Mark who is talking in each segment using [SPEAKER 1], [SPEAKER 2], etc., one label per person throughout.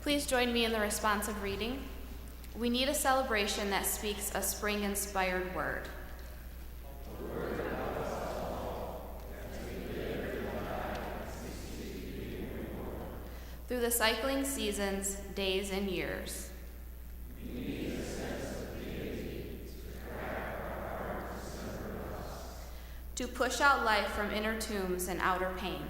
[SPEAKER 1] Please join me in the responsive reading. We need a celebration that speaks a spring-inspired word. Through the cycling seasons, days, and years. To push out life from inner tombs and outer pain.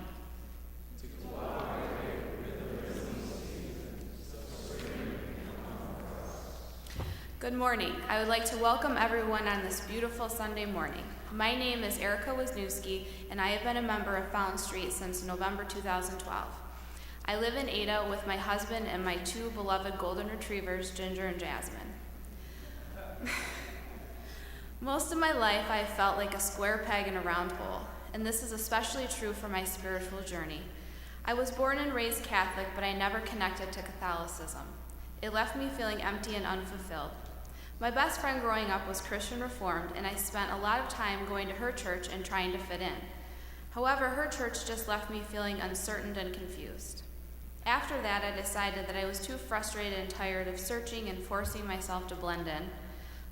[SPEAKER 1] Good morning. I would like to welcome everyone on this beautiful Sunday morning. My name is Erica Wisniewski, and I have been a member of Fountain Street since November 2012. I live in Ada with my husband and my two beloved golden retrievers, Ginger and Jasmine. Most of my life, I have felt like a square peg in a round hole, and this is especially true for my spiritual journey. I was born and raised Catholic, but I never connected to Catholicism. It left me feeling empty and unfulfilled. My best friend growing up was Christian Reformed, and I spent a lot of time going to her church and trying to fit in. However, her church just left me feeling uncertain and confused. After that, I decided that I was too frustrated and tired of searching and forcing myself to blend in.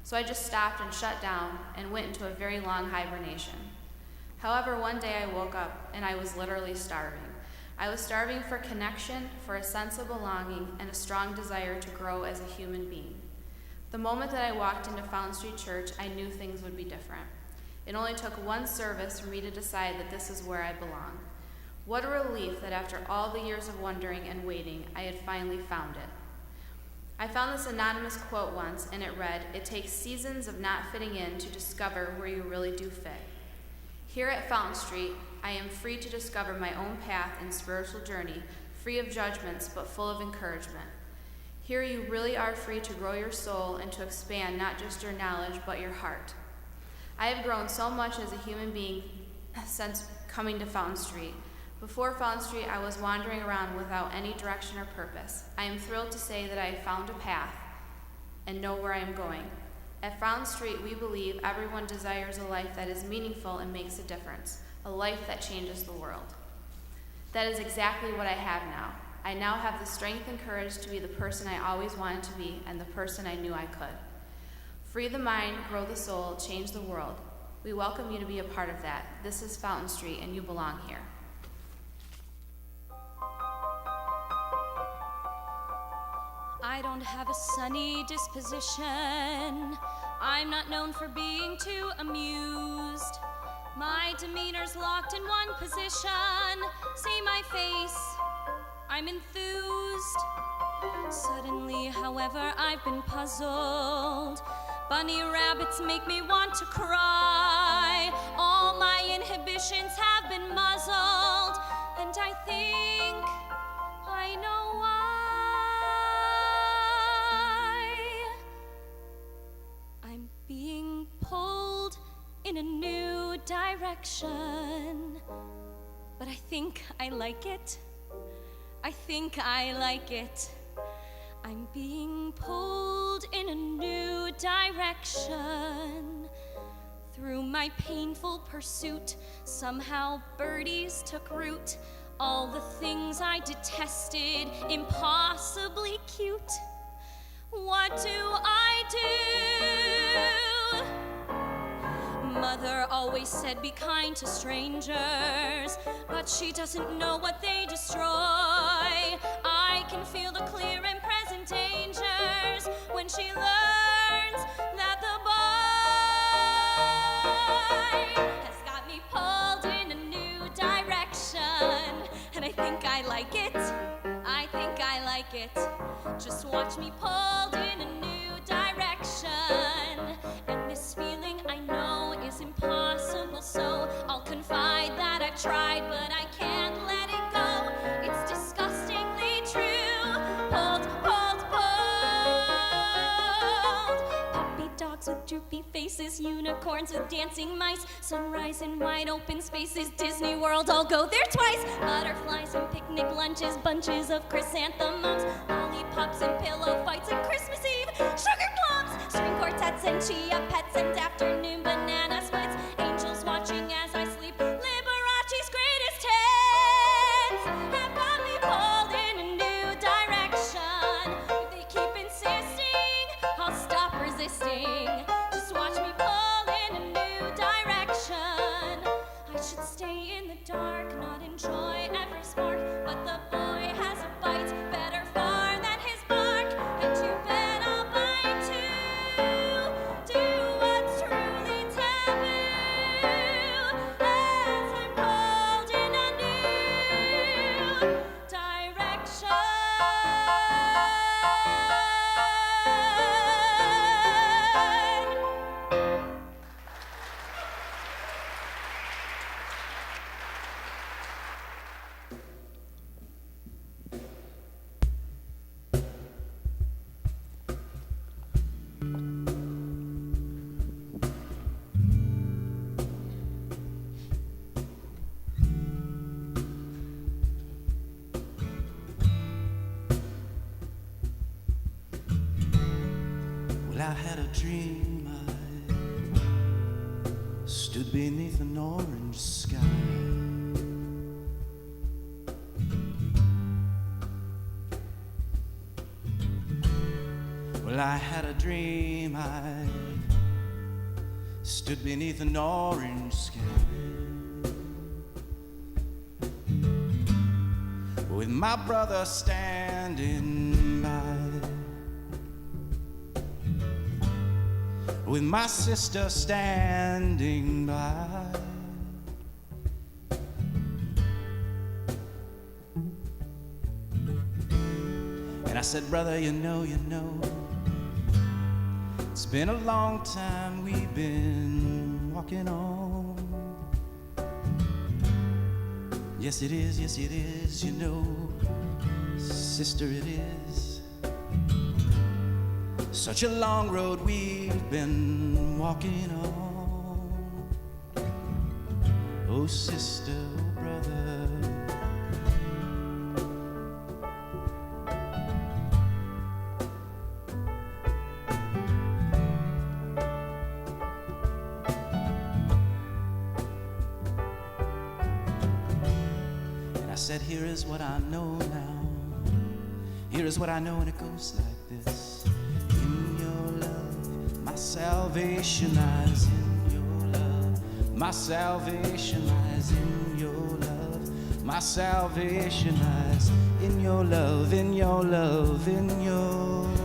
[SPEAKER 1] So I just stopped and shut down and went into a very long hibernation. However, one day I woke up and I was literally starving. I was starving for connection, for a sense of belonging, and a strong desire to grow as a human being. The moment that I walked into Fountain Street Church, I knew things would be different. It only took one service for me to decide that this is where I belong. What a relief that after all the years of wondering and waiting, I had finally found it. I found this anonymous quote once, and it read, "It takes seasons of not fitting in to discover where you really do fit." Here at Fountain Street, I am free to discover my own path and spiritual journey, free of judgments but full of encouragement. Here you really are free to grow your soul and to expand not just your knowledge but your heart. I have grown so much as a human being since coming to Fountain Street. Before Fountain Street, I was wandering around without any direction or purpose. I am thrilled to say that I have found a path and know where I am going. At Fountain Street, we believe everyone desires a life that is meaningful and makes a difference, a life that changes the world. That is exactly what I have now. I now have the strength and courage to be the person I always wanted to be and the person I knew I could. Free the mind, grow the soul, change the world. We welcome you to be a part of that. This is Fountain Street, and you belong here.
[SPEAKER 2] I don't have a sunny disposition. I'm not known for being too amused. My demeanor's locked in one position. See my face, I'm enthused. Suddenly, however, I've been puzzled. Bunny rabbits make me want to cry. All my inhibitions have been muzzled, and I think I know why. Being pulled in a new direction. But I think I like it. I think I like it. I'm being pulled in a new direction. Through my painful pursuit, somehow birdies took root. All the things I detested, impossibly cute. What do I do? Mother always said be kind to strangers, but she doesn't know what they destroy. I can feel the clear and present dangers when she learns that the boy has got me pulled in a new direction. And I think I like it. I think I like it. Just watch me pulled in a new direction. And this feeling I know is impossible, so I'll confide that I've tried, but I can't let it go. It's disgustingly true. Pulled, pulled, pulled. Puppy dogs with droopy faces, unicorns with dancing mice, sunrise in wide open spaces, Disney World, I'll go there twice. Butterflies and picnic lunches, bunches of chrysanthemums, lollipops and pillow fights and Christmas Eve, sugar plums, string quartets and chia pets and afternoon banana splits, angels watching as I sleep, Liberace's greatest hits have got me pulled in a new direction.
[SPEAKER 3] I had a dream I stood beneath an orange sky. Well, I had a dream I stood beneath an orange sky, with my brother standing by, with my sister standing by. And I said, brother, you know, it's been a long time we've been walking on. Yes, it is, you know, sister, it is. Such a long road we've been walking on. Oh, sister, oh, brother. And I said, here is what I know now. Here is what I know, and it goes like this. In your love, my salvation lies in your love. My salvation lies in your love. My salvation lies in your love, in your love, in your love.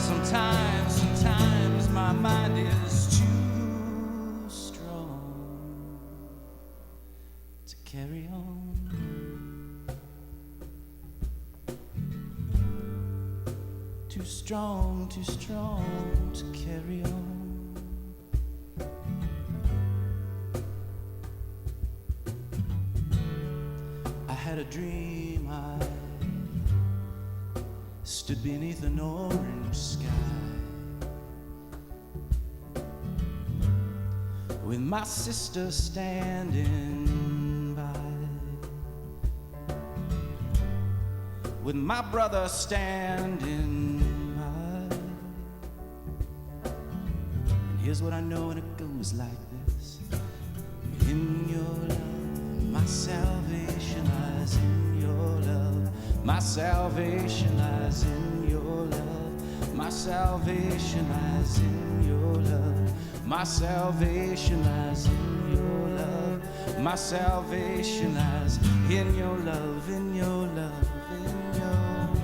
[SPEAKER 3] Sometimes my mind is too strong to carry on. Too strong to carry on. I had a dream I stood beneath an orange sky, with my sister standing by, with my brother standing by. And here's what I know, and it goes like this. In your love, my salvation lies in your love. My salvation lies in your love. My salvation lies in your love. My salvation lies in your love. My salvation lies in your love, in your love, in your love.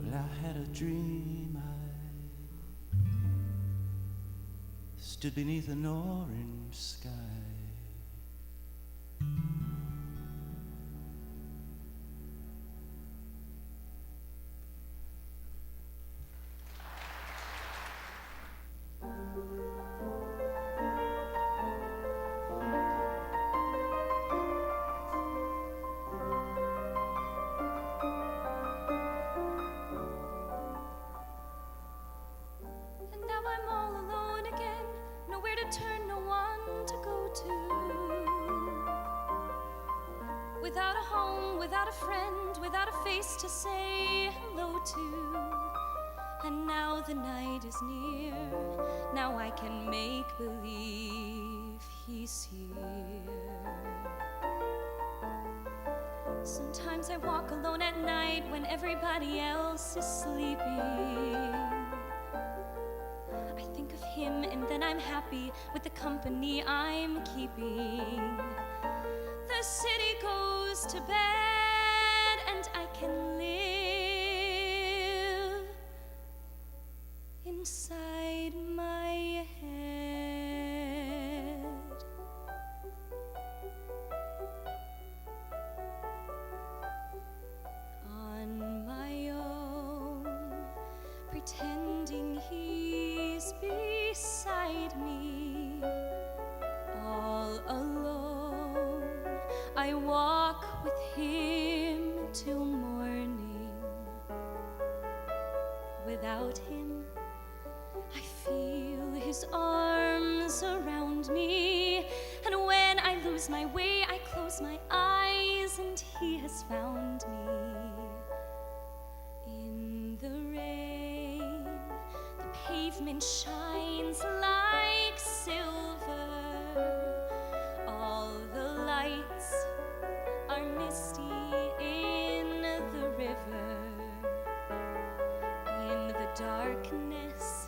[SPEAKER 3] Well, I had a dream I stood beneath an orange sky.
[SPEAKER 2] And now I'm all alone again, nowhere to turn, no one to go to. Without a home, without a friend, without a face to say hello to. And now the night is near, now I can make believe he's here. Sometimes I walk alone at night when everybody else is sleeping. I think of him and then I'm happy with the company I'm keeping. The city goes to bed and I can live inside my head. he's beside me. All alone, I walk with him till morning. Without him, I feel his arms around me. And when I lose my way, I close my eyes and he has found me. In the rain, the pavement shines like silver. All the lights are misty in the river. In the darkness,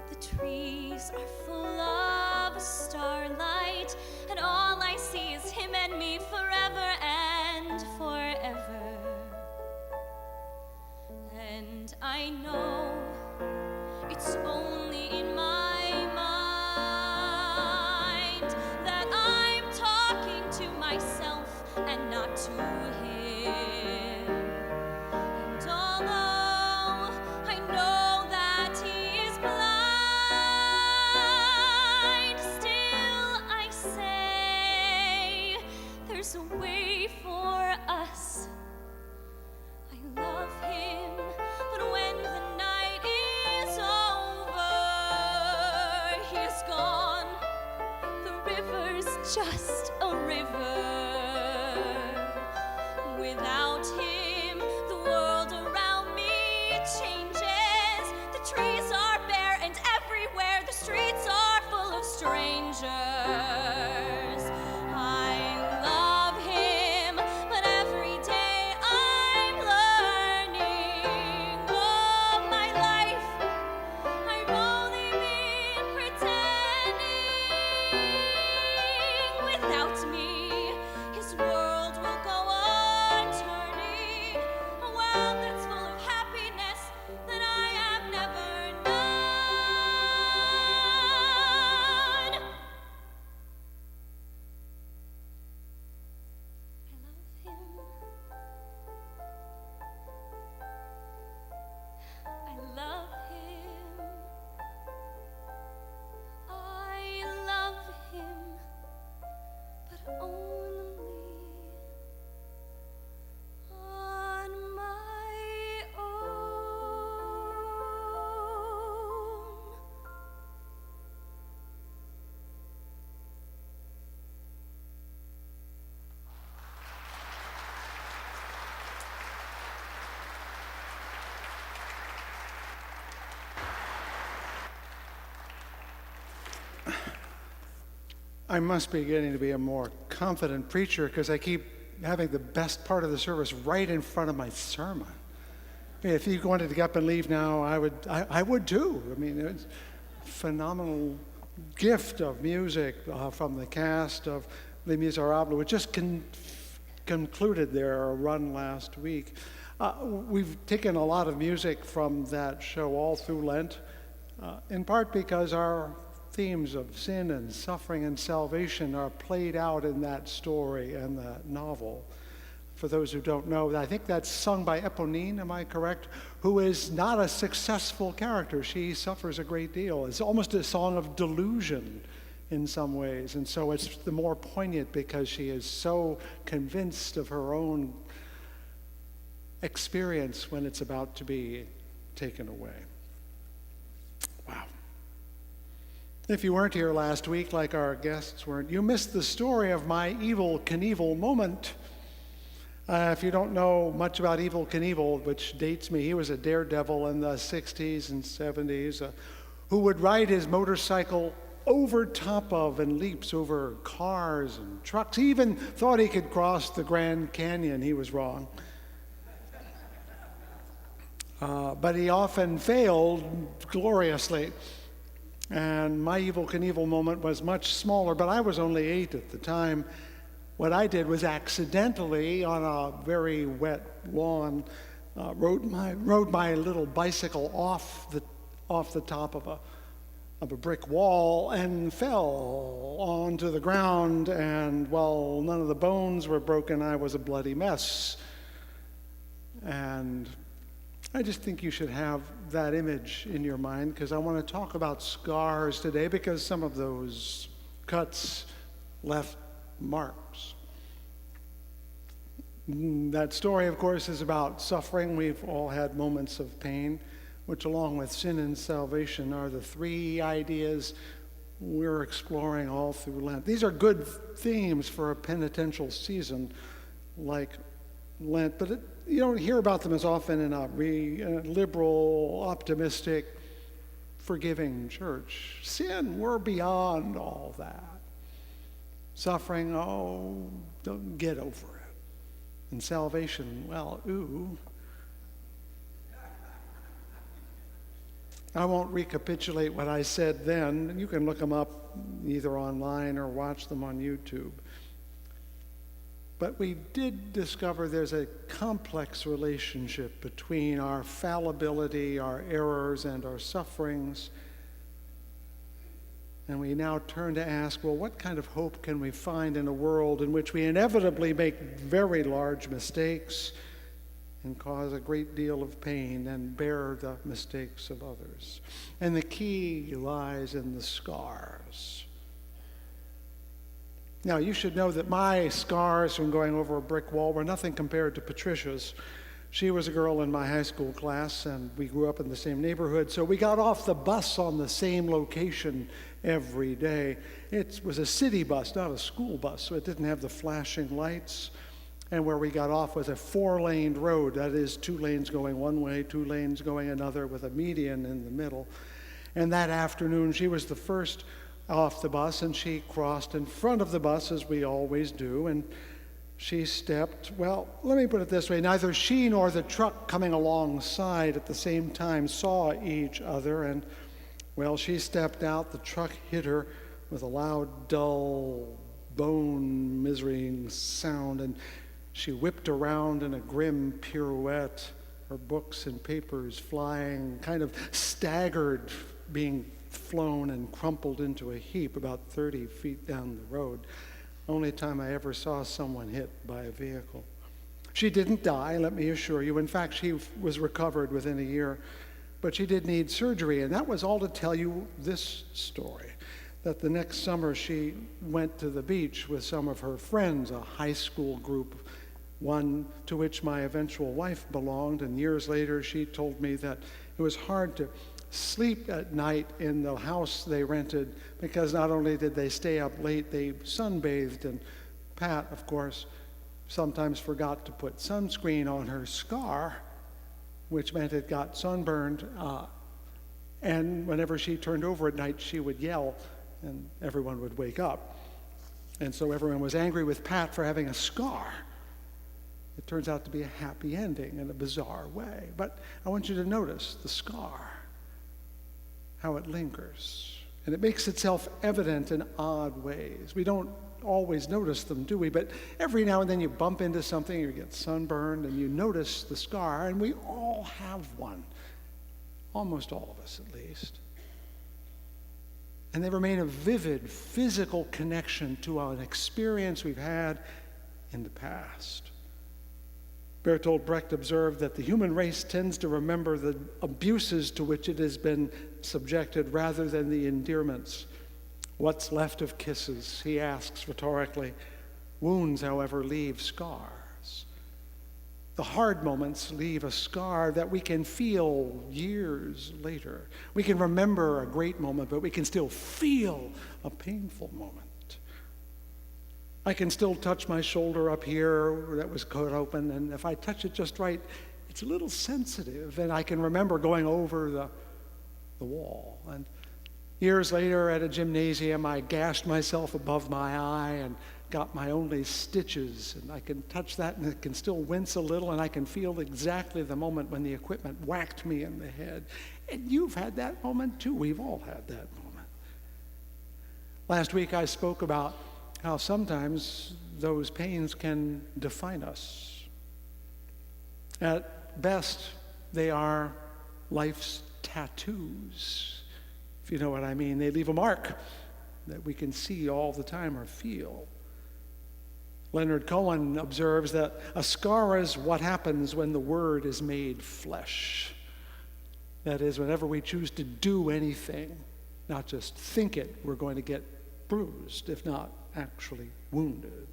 [SPEAKER 2] the trees are full of starlight, and all I see is him and me forever and forever. And I know it's only in my mind that I'm talking to myself and not to him. And although I know that he is blind, still I say there's a way for us. I love him, but when the night is over, he is gone. The river's just a river. Without him, the world around me changes. The trees are bare and everywhere the streets are full of strangers. I love him, but every day I'm learning. All my life I've only been pretending. Without me, his world will go on turning. A world that's full of happiness that I have never known. I love him. I love him, but only on my own.
[SPEAKER 4] I must be getting to be a more confident preacher because I keep having the best part of the service right in front of my sermon. I mean, if you wanted to get up and leave now, I would too. I mean, it's a phenomenal gift of music from the cast of Les Miserables, which just concluded their run last week. We've taken a lot of music from that show all through Lent, in part because our themes of sin and suffering and salvation are played out in that story and that novel. For those who don't know, I think that's sung by Eponine, am I correct? Who is not a successful character. She suffers a great deal. It's almost a song of delusion in some ways. And so it's the more poignant because she is so convinced of her own experience when it's about to be taken away. Wow. If you weren't here last week, like our guests weren't, you missed the story of my Evel Knievel moment. If you don't know much about Evel Knievel, which dates me, he was a daredevil in the 60s and 70s who would ride his motorcycle over top of and leaps over cars and trucks. He even thought he could cross the Grand Canyon. He was wrong. But he often failed gloriously. And my Evel Knievel moment was much smaller, but I was only 8 at the time. What I did was accidentally, on a very wet lawn, rode my little bicycle off the top of a brick wall and fell onto the ground. And while none of the bones were broken, I was a bloody mess. And I just think you should have that image in your mind because I want to talk about scars today because some of those cuts left marks. That story, of course, is about suffering. We've all had moments of pain, which along with sin and salvation are the three ideas we're exploring all through Lent. These are good themes for a penitential season like Lent, but you don't hear about them as often in a liberal, optimistic, forgiving church. Sin, we're beyond all that. Suffering, oh, don't get over it. And salvation, well, ooh. I won't recapitulate what I said then. You can look them up either online or watch them on YouTube. But we did discover there's a complex relationship between our fallibility, our errors, and our sufferings. And we now turn to ask, well, what kind of hope can we find in a world in which we inevitably make very large mistakes and cause a great deal of pain and bear the mistakes of others? And the key lies in the scars. Now, you should know that my scars from going over a brick wall were nothing compared to Patricia's. She was a girl in my high school class, and we grew up in the same neighborhood, so we got off the bus on the same location every day. It was a city bus, not a school bus, so it didn't have the flashing lights. And where we got off was a 4-laned road, that is 2 lanes going one way, 2 lanes going another, with a median in the middle. And that afternoon, she was the first off the bus, and she crossed in front of the bus, as we always do, and she stepped, well, let me put it this way, neither she nor the truck coming alongside at the same time saw each other, and, well, she stepped out, the truck hit her with a loud, dull, bone-misering sound, and she whipped around in a grim pirouette, her books and papers flying, kind of staggered, being flown and crumpled into a heap about 30 feet down the road. Only time I ever saw someone hit by a vehicle. She didn't die, let me assure you. In fact, she was recovered within a year. But she did need surgery, and that was all to tell you this story. That the next summer she went to the beach with some of her friends, a high school group, one to which my eventual wife belonged. And years later, she told me that it was hard to sleep at night in the house they rented because not only did they stay up late, they sunbathed, and Pat, of course, sometimes forgot to put sunscreen on her scar, which meant it got sunburned, and whenever she turned over at night, she would yell, and everyone would wake up. And so everyone was angry with Pat for having a scar. It turns out to be a happy ending in a bizarre way. But I want you to notice the scar, how it lingers. And it makes itself evident in odd ways. We don't always notice them, do we? But every now and then you bump into something, you get sunburned, and you notice the scar, and we all have one. Almost all of us, at least. And they remain a vivid physical connection to an experience we've had in the past. Bertolt Brecht observed that the human race tends to remember the abuses to which it has been subjected rather than the endearments. What's left of kisses, he asks rhetorically. Wounds, however, leave scars. The hard moments leave a scar that we can feel years later. We can remember a great moment, but we can still feel a painful moment. I can still touch my shoulder up here that was cut open, and if I touch it just right, it's a little sensitive, and I can remember going over the wall. And years later at a gymnasium, I gashed myself above my eye and got my only stitches, and I can touch that and it can still wince a little, and I can feel exactly the moment when the equipment whacked me in the head. And you've had that moment too. We've all had that moment. Last week I spoke about how sometimes those pains can define us. At best, they are life's tattoos, if you know what I mean. They leave a mark that we can see all the time or feel. Leonard Cohen observes that a scar is what happens when the Word is made flesh. That is, whenever we choose to do anything, not just think it, we're going to get bruised, if not actually wounded.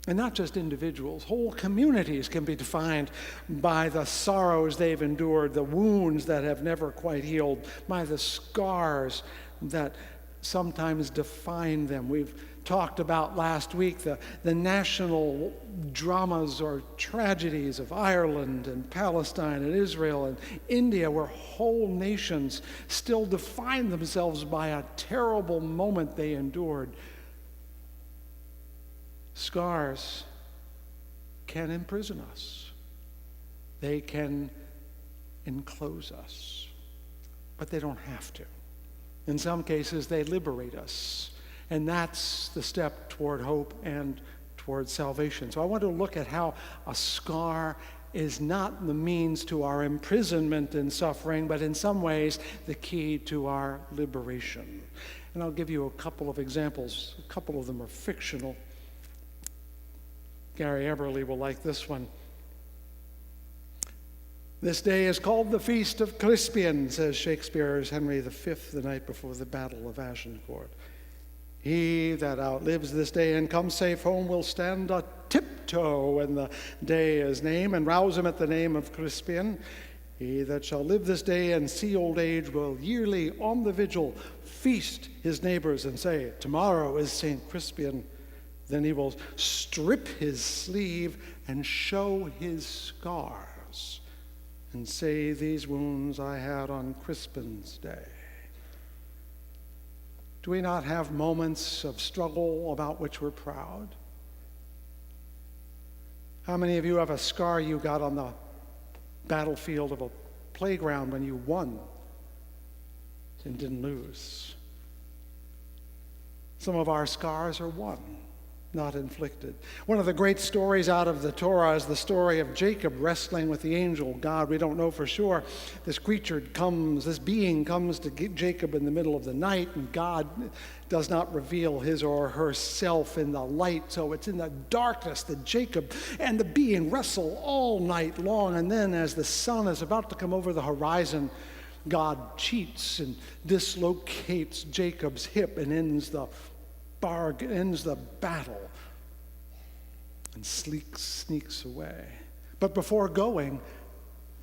[SPEAKER 4] And not just individuals, whole communities can be defined by the sorrows they've endured, the wounds that have never quite healed, by the scars that sometimes define them. We've talked about last week the national dramas or tragedies of Ireland and Palestine and Israel and India, where whole nations still define themselves by a terrible moment they endured. Scars can imprison us. They can enclose us, but they don't have to. In some cases, they liberate us, and that's the step toward hope and toward salvation. So I want to look at how a scar is not the means to our imprisonment and suffering, but in some ways the key to our liberation. And I'll give you a couple of examples. A couple of them are fictional. Gary Eberly will like this one. This day is called the Feast of Crispian, says Shakespeare's Henry V the night before the Battle of Agincourt. He that outlives this day and comes safe home will stand a tiptoe when the day is named and rouse him at the name of Crispian. He that shall live this day and see old age will yearly on the vigil feast his neighbors and say, tomorrow is St. Crispian. Then he will strip his sleeve and show his scars and say, these wounds I had on Crispin's day. Do we not have moments of struggle about which we're proud? How many of you have a scar you got on the battlefield of a playground when you won and didn't lose? Some of our scars are won, not inflicted. One of the great stories out of the Torah is the story of Jacob wrestling with the angel God. We don't know for sure. This being comes to Jacob in the middle of the night, and God does not reveal his or herself in the light. So it's in the darkness that Jacob and the being wrestle all night long. And then as the sun is about to come over the horizon, God cheats and dislocates Jacob's hip and ends the battle and sneaks away. But before going,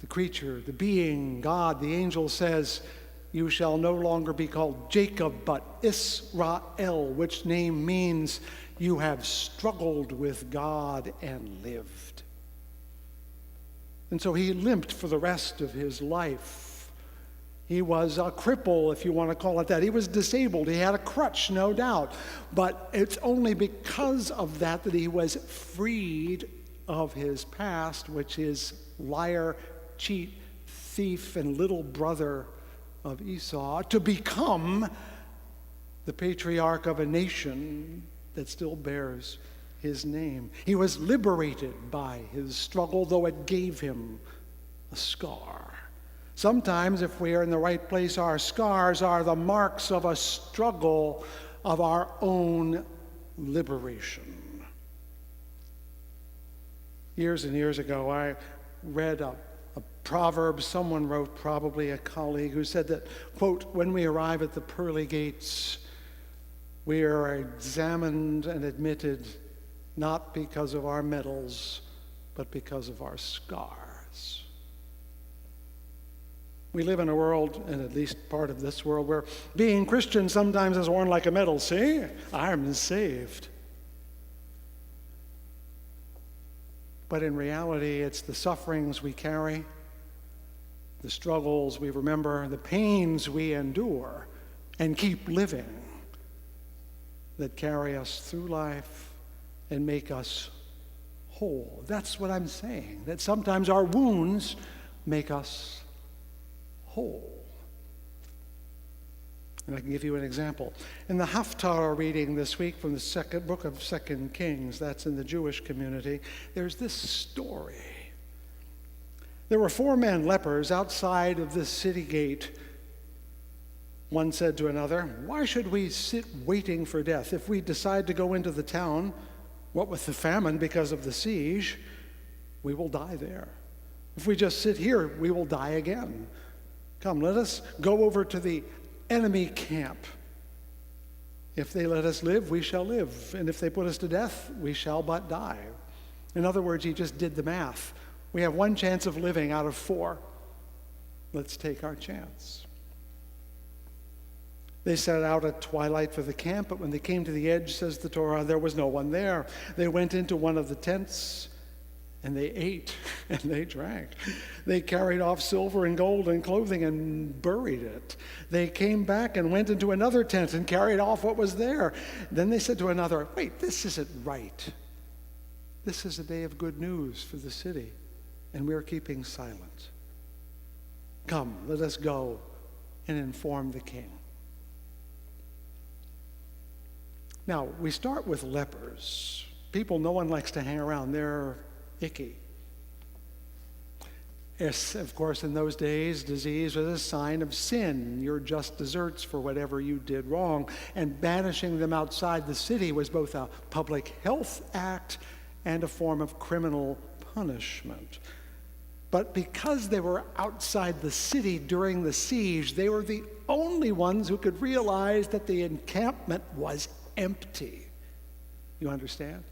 [SPEAKER 4] the creature, the being, God, the angel says, you shall no longer be called Jacob, but Israel, which name means you have struggled with God and lived. And so he limped for the rest of his life. He was a cripple, if you want to call it that. He was disabled. He had a crutch, no doubt. But it's only because of that that he was freed of his past, which is liar, cheat, thief, and little brother of Esau, to become the patriarch of a nation that still bears his name. He was liberated by his struggle, though it gave him a scar. Sometimes, if we are in the right place, our scars are the marks of a struggle of our own liberation. Years and years ago, I read a proverb someone wrote, probably a colleague, who said that, quote, when we arrive at the pearly gates, we are examined and admitted not because of our medals, but because of our scars. We live in a world, and at least part of this world, where being Christian sometimes is worn like a medal. See, I'm saved. But in reality, it's the sufferings we carry, the struggles we remember, the pains we endure and keep living that carry us through life and make us whole. That's what I'm saying, that sometimes our wounds make us whole. And I can give you an example. In the Haftarah reading this week from the second book of 2 Kings, that's in the Jewish community, there's this story. There were 4 men, lepers, outside of the city gate. One said to another, "Why should we sit waiting for death? If we decide to go into the town, What with the famine because of the siege, we will die there. If we just sit here, we will die again. Come, let us go over to the enemy camp. If they let us live, we shall live. And if they put us to death, we shall but die. In other words, he just did the math. We have one chance of living out of 4. Let's take our chance. They set out at twilight for the camp, but when they came to the edge, says the Torah, there was no one there. They went into one of the tents, and they ate, and they drank. They carried off silver and gold and clothing and buried it. They came back and went into another tent and carried off what was there. Then they said to another, wait, this isn't right. This is a day of good news for the city, and we're keeping silent. Come, let us go and inform the king. Now, we start with lepers. People no one likes to hang around. They're icky. Yes, of course, in those days, disease was a sign of sin. Your just deserts for whatever you did wrong. And banishing them outside the city was both a public health act and a form of criminal punishment. But because they were outside the city during the siege, they were the only ones who could realize that the encampment was empty. You understand?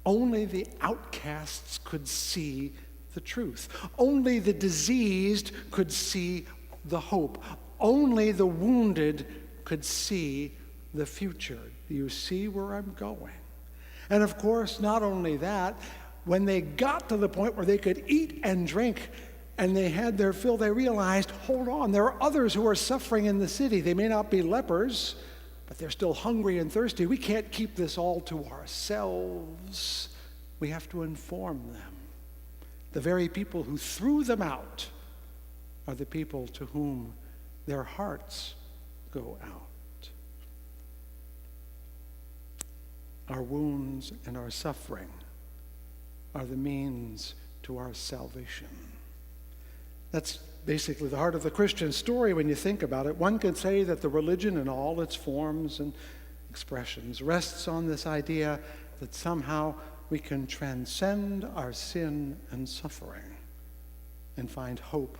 [SPEAKER 4] Only the outcasts could see the truth. Only the diseased could see the hope. Only the wounded could see the future. Do you see where I'm going? And of course, not only that, when they got to the point where they could eat and drink and they had their fill, they realized, hold on, there are others who are suffering in the city. They may not be lepers, but they're still hungry and thirsty. We can't keep this all to ourselves. We have to inform them. The very people who threw them out are the people to whom their hearts go out. Our wounds and our suffering are the means to our salvation. That's basically the heart of the Christian story when you think about it. One could say that the religion in all its forms and expressions rests on this idea that somehow we can transcend our sin and suffering and find hope.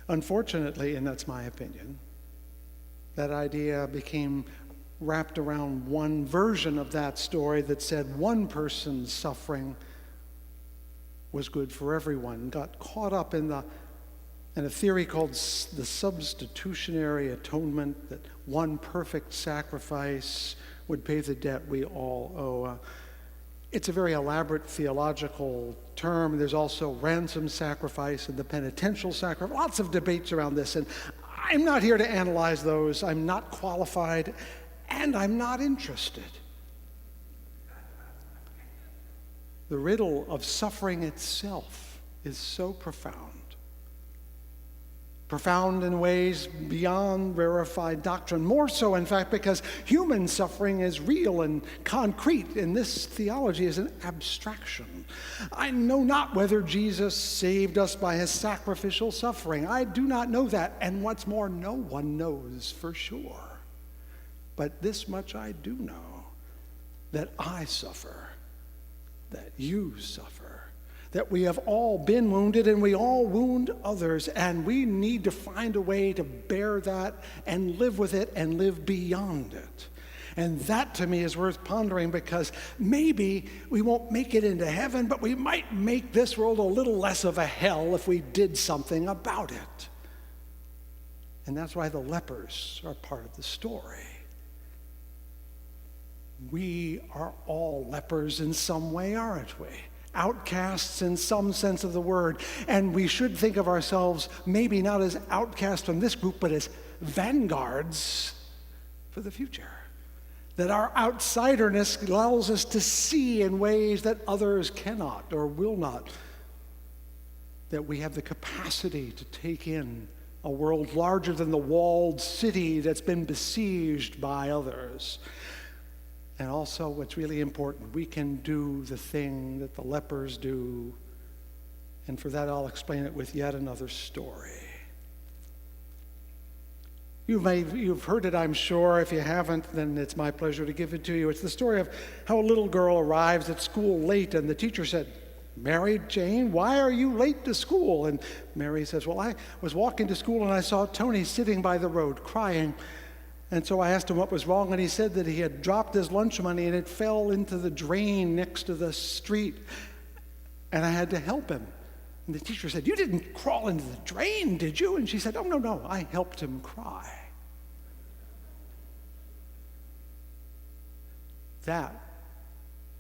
[SPEAKER 4] Unfortunately, and that's my opinion, that idea became wrapped around one version of that story that said one person's suffering was good for everyone, got caught up in a theory called the substitutionary atonement, that one perfect sacrifice would pay the debt we all owe. It's a very elaborate theological term. There's also ransom sacrifice and the penitential sacrifice, lots of debates around this, and I'm not here to analyze those. I'm not qualified, and I'm not interested. The riddle of suffering itself is so profound. Profound in ways beyond rarefied doctrine. More so, in fact, because human suffering is real and concrete, and this theology is an abstraction. I know not whether Jesus saved us by his sacrificial suffering. I do not know that, and what's more, no one knows for sure. But this much I do know, that I suffer, that you suffer, that we have all been wounded and we all wound others, and we need to find a way to bear that and live with it and live beyond it. And that to me is worth pondering, because maybe we won't make it into heaven, but we might make this world a little less of a hell if we did something about it. And that's why the lepers are part of the story. We are all lepers in some way, aren't we? Outcasts in some sense of the word. And we should think of ourselves maybe not as outcasts from this group, but as vanguards for the future. That our outsiderness allows us to see in ways that others cannot or will not. That we have the capacity to take in a world larger than the walled city that's been besieged by others. And also, what's really important, we can do the thing that the lepers do. And for that, I'll explain it with yet another story. You've heard it, I'm sure. If you haven't, then it's my pleasure to give it to you. It's the story of how a little girl arrives at school late, and the teacher said, "Mary Jane, why are you late to school?" And Mary says, "Well, I was walking to school and I saw Tony sitting by the road crying. And so I asked him what was wrong, and he said that he had dropped his lunch money and it fell into the drain next to the street. And I had to help him." And the teacher said, "You didn't crawl into the drain, did you?" And she said, "Oh, no, I helped him cry." That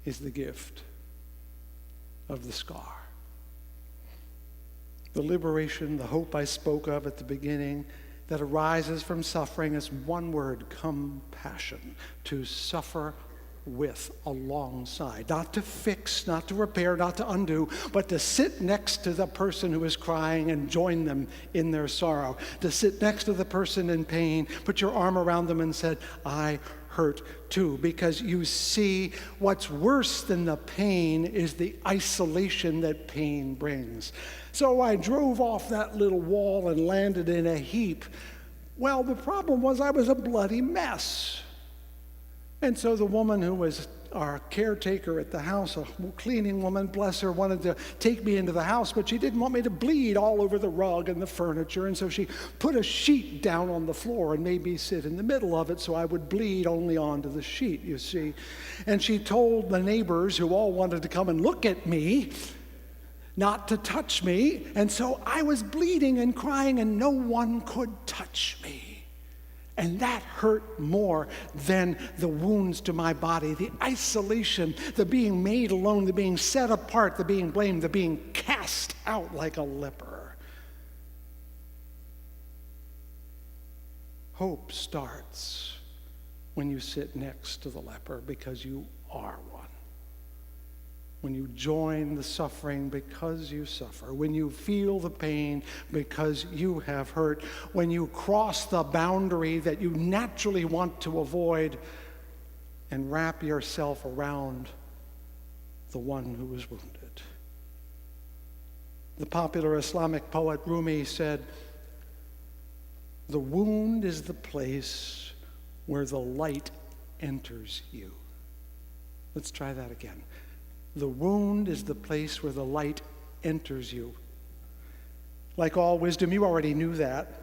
[SPEAKER 4] is the gift of the scar. The liberation, the hope I spoke of at the beginning, that arises from suffering is one word: compassion. To suffer with, alongside. Not to fix, not to repair, not to undo, but to sit next to the person who is crying and join them in their sorrow. To sit next to the person in pain, put your arm around them and said, "I hurt too." Because you see, what's worse than the pain is the isolation that pain brings. So I drove off that little wall and landed in a heap. Well, the problem was I was a bloody mess. And so the woman who was our caretaker at the house, a cleaning woman, bless her, wanted to take me into the house, but she didn't want me to bleed all over the rug and the furniture, and so she put a sheet down on the floor and made me sit in the middle of it so I would bleed only onto the sheet, you see. And she told the neighbors, who all wanted to come and look at me, not to touch me, and so I was bleeding and crying and no one could touch me. And that hurt more than the wounds to my body, the isolation, the being made alone, the being set apart, the being blamed, the being cast out like a leper. Hope starts when you sit next to the leper, because you are one. When you join the suffering because you suffer, when you feel the pain because you have hurt, when you cross the boundary that you naturally want to avoid and wrap yourself around the one who is wounded. The popular Islamic poet Rumi said, "The wound is the place where the light enters you." Let's try that again. The wound is the place where the light enters you. Like all wisdom, you already knew that,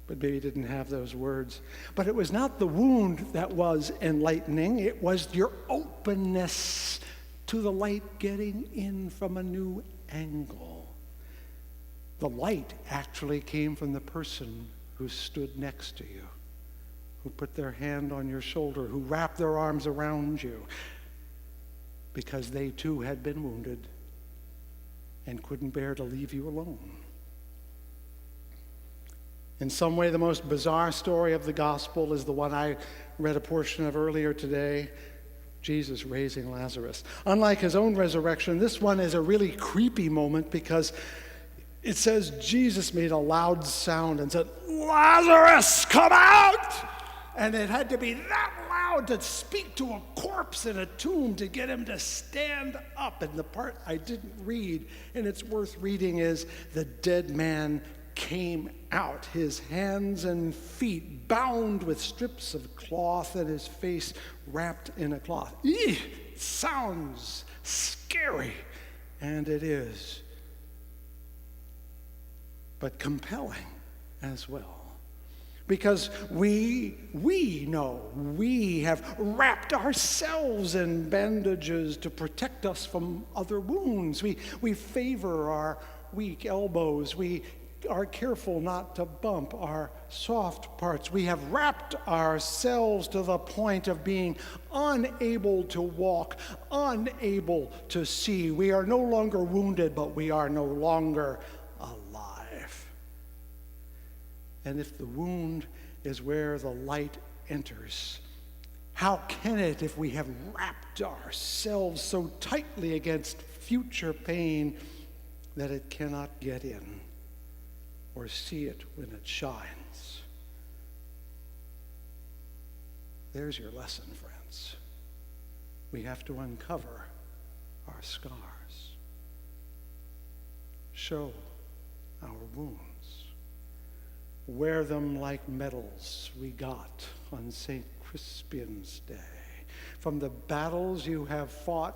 [SPEAKER 4] but maybe didn't have those words. But it was not the wound that was enlightening, it was your openness to the light getting in from a new angle. The light actually came from the person who stood next to you, who put their hand on your shoulder, who wrapped their arms around you, because they too had been wounded and couldn't bear to leave you alone. In some way, the most bizarre story of the gospel is the one I read a portion of earlier today, Jesus raising Lazarus. Unlike his own resurrection, this one is a really creepy moment, because it says Jesus made a loud sound and said, "Lazarus, come out!" And it had to be that loud to speak to a corpse in a tomb to get him to stand up. And the part I didn't read, and it's worth reading, is the dead man came out, his hands and feet bound with strips of cloth and his face wrapped in a cloth. Sounds scary, and it is, but compelling as well. Because we know we have wrapped ourselves in bandages to protect us from other wounds. We favor our weak elbows. We are careful not to bump our soft parts. We have wrapped ourselves to the point of being unable to walk, unable to see. We are no longer wounded, but we are no longer alive. And if the wound is where the light enters, how can it, if we have wrapped ourselves so tightly against future pain that it cannot get in or see it when it shines? There's your lesson, friends. We have to uncover our scars, show our wounds. Wear them like medals we got on St. Crispian's Day from the battles you have fought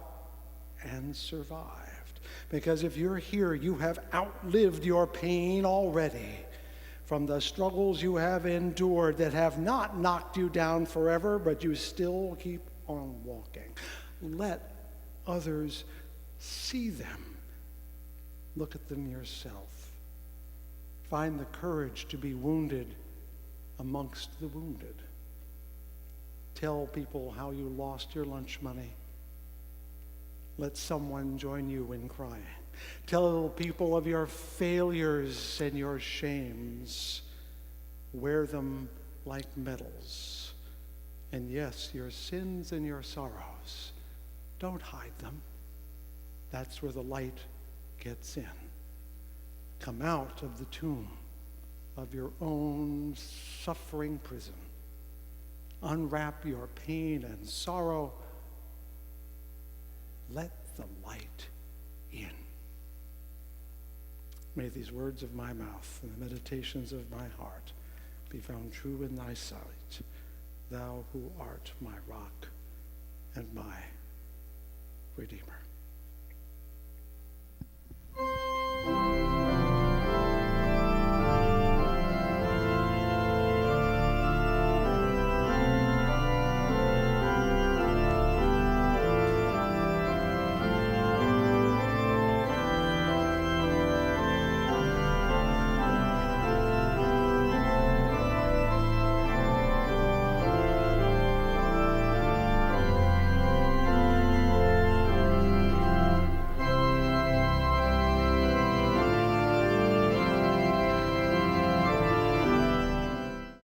[SPEAKER 4] and survived. Because if you're here, you have outlived your pain already. From the struggles you have endured that have not knocked you down forever, but you still keep on walking. Let others see them. Look at them yourself. Find the courage to be wounded amongst the wounded. Tell people how you lost your lunch money. Let someone join you in crying. Tell people of your failures and your shames. Wear them like medals. And yes, your sins and your sorrows. Don't hide them. That's where the light gets in. Come out of the tomb of your own suffering prison. Unwrap your pain and sorrow. Let the light in. May these words of my mouth and the meditations of my heart be found true in thy sight, thou who art my rock and my Redeemer.